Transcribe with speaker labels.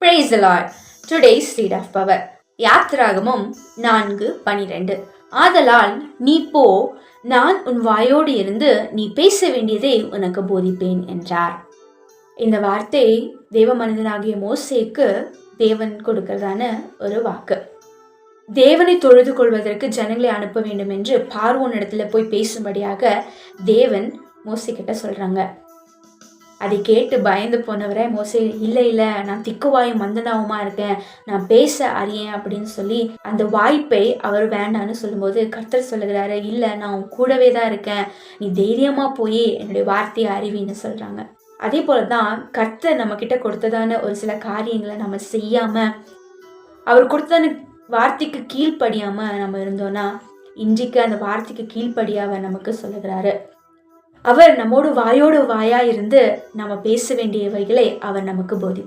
Speaker 1: Praise the Lord. Today's seed of power. யாத்திராகமம் 4:12. ஆதலால் நீ போ, நான் உன் வாயோடு இருந்து நீ பேச வேண்டியதை உனக்கு போதிப்பேன் என்றார். இந்த வார்த்தை தேவ மனிதனாகிய மோசேக்கு தேவன் கொடுக்கிறதான ஒரு வாக்கு. தேவனை தொழுது கொள்வதற்கு ஜனங்களை அனுப்ப வேண்டும் என்று பார்வோன் இடத்துல போய் பேசும்படியாக தேவன் மோசே கிட்ட சொல்றாங்க. அதை கேட்டு பயந்து போனவரை மோசே இல்லை நான் திக்குவாயும் மந்தனாவுமா இருக்கேன், நான் பேச அறியேன் அப்படின்னு சொல்லி அந்த வாய்ப்பை அவர் வேண்டான்னு சொல்லும்போது கர்த்தர் சொல்லுகிறாரு, இல்லை நான் உன் கூடவே தான் இருக்கேன், நீ தைரியமா போய் என்னுடைய வார்த்தையை அறிவின்னு சொல்றாங்க. அதே போலதான் கர்த்தர் நம்ம கிட்ட கொடுத்ததான ஒரு சில காரியங்களை நம்ம செய்யாம அவர் கொடுத்ததான வார்த்தைக்கு கீழ்ப்படியாம நம்ம இருந்தோம்னா இன்றைக்கு அந்த வார்த்தைக்கு கீழ்ப்படியா அவர் நமக்கு சொல்லுகிறாரு. அவர் நம்மோடு வாயோடு வாயா இருந்து நம்ம பேச வேண்டியவைகளை அவர் நமக்கு போதி